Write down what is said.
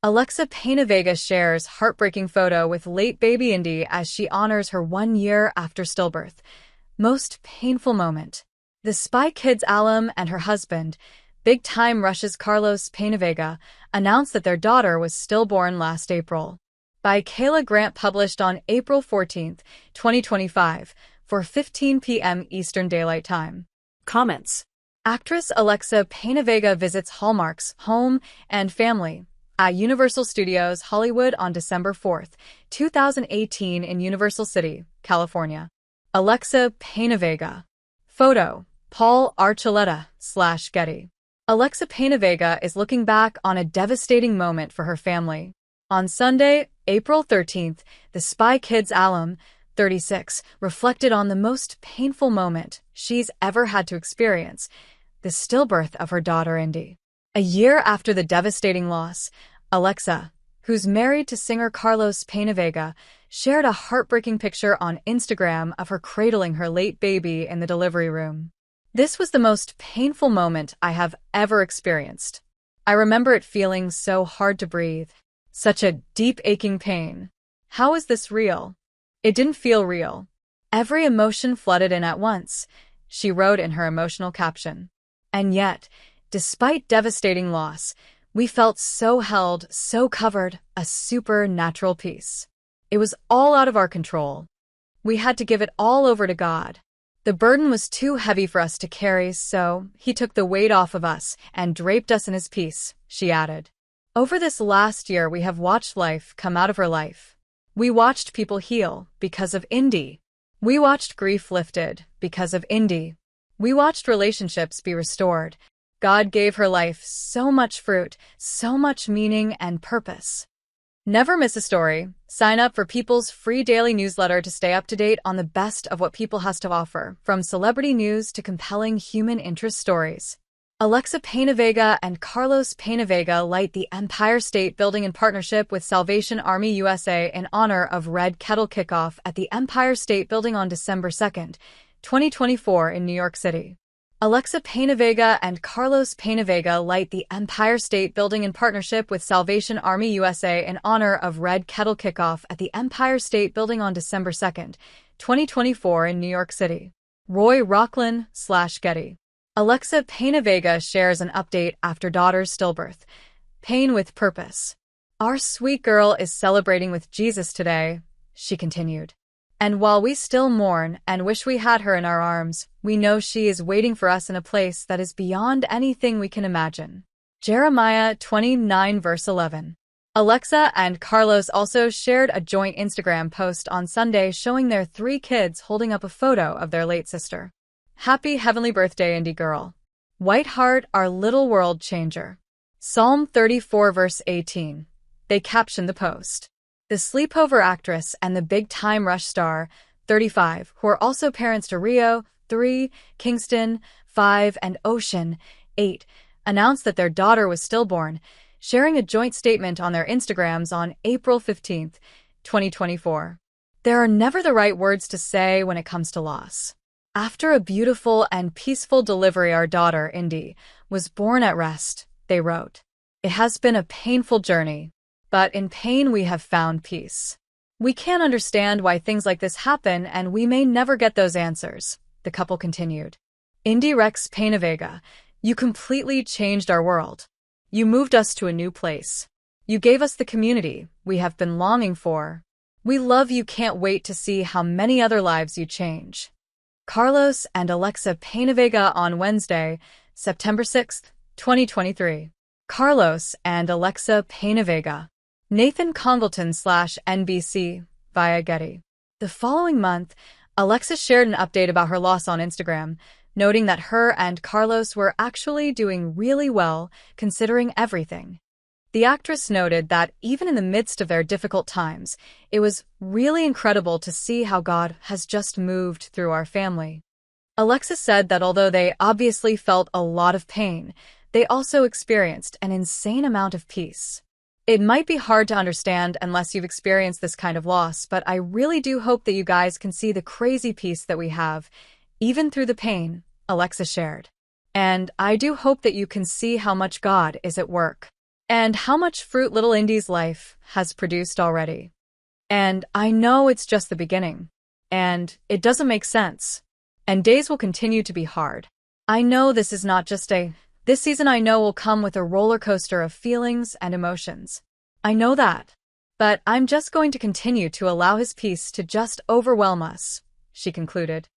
PenaVega shares heartbreaking photo with late baby Indy as she honors her 1 year after stillbirth. Most painful moment. The Spy Kids alum and her husband, Big Time Rush's Carlos PenaVega, announced that their daughter was stillborn last April. By Kayla Grant, published on April 14, 2025, for 15 p.m. Eastern Daylight Time. Comments. Actress PenaVega visits Hallmark's Home and Family at Universal Studios Hollywood on December 4, 2018 in Universal City, California. PenaVega. Photo, Paul Archuleta/Getty. PenaVega is looking back on a devastating moment for her family. On Sunday, April 13th, the Spy Kids alum, 36, reflected on the most painful moment she's ever had to experience, the stillbirth of her daughter Indy. A year after the devastating loss, Alexa, who's married to singer Carlos PenaVega, shared a heartbreaking picture on Instagram of her cradling her late baby in the delivery room. "This was the most painful moment I have ever experienced. I remember it feeling so hard to breathe. Such a deep aching pain. How is this real? It didn't feel real. Every emotion flooded in at once," she wrote in her emotional caption. And yet, despite devastating loss, we felt so held, so covered, a supernatural peace. It was all out of our control. We had to give it all over to God. The burden was too heavy for us to carry, so He took the weight off of us and draped us in His peace, she added. Over this last year, we have watched life come out of her life. We watched people heal because of Indy. We watched grief lifted because of Indy. We watched relationships be restored. God gave her life so much fruit, so much meaning and purpose. Never miss a story. Sign up for People's free daily newsletter to stay up to date on the best of what People has to offer, from celebrity news to compelling human interest stories. PenaVega and Carlos PenaVega light the Empire State Building in partnership with Salvation Army USA in honor of Red Kettle Kickoff at the Empire State Building on December 2, 2024 in New York City. PenaVega and Carlos PenaVega light the Empire State Building in partnership with Salvation Army USA in honor of Red Kettle Kickoff at the Empire State Building on December 2, 2024 in New York City. Roy Rockland/Getty. PenaVega shares an update after daughter's stillbirth. Pain with purpose. "Our sweet girl is celebrating with Jesus today," she continued. "And while we still mourn and wish we had her in our arms, we know she is waiting for us in a place that is beyond anything we can imagine." Jeremiah 29 verse 11. Alexa and Carlos also shared a joint Instagram post on Sunday showing their 3 kids holding up a photo of their late sister. "Happy heavenly birthday, Indy girl. White heart, our little world changer." Psalm 34 verse 18. They captioned the post. The sleepover actress and the Big Time Rush star, 35, who are also parents to Rio, 3, Kingston, 5, and Ocean, 8, announced that their daughter was stillborn, sharing a joint statement on their Instagrams on April 15, 2024. There are never the right words to say when it comes to loss. "After a beautiful and peaceful delivery, our daughter, Indy, was born at rest," they wrote. "It has been a painful journey, but in pain we have found peace. We can't understand why things like this happen, and we may never get those answers," the couple continued. "Indy Rex PenaVega, you completely changed our world. You moved us to a new place. You gave us the community we have been longing for. We love you. Can't wait to see how many other lives you change." Carlos and Alexa PenaVega on Wednesday, September 6, 2023. Carlos and Alexa PenaVega. Nathan Congleton/NBC, via Getty. The following month, Alexa shared an update about her loss on Instagram, noting that her and Carlos were actually doing really well, considering everything. The actress noted that even in the midst of their difficult times, it was really incredible to see how God has just moved through our family. Alexa said that although they obviously felt a lot of pain, they also experienced an insane amount of peace. "It might be hard to understand unless you've experienced this kind of loss, but I really do hope that you guys can see the crazy peace that we have, even through the pain," Alexa shared. "And I do hope that you can see how much God is at work." and how much fruit little Indy's life has produced already. And I know it's just the beginning. And it doesn't make sense. And days will continue to be hard. I know this is not just this season I know will come with a roller coaster of feelings and emotions. I know that. But I'm just going to continue to allow his peace to just overwhelm us, she concluded.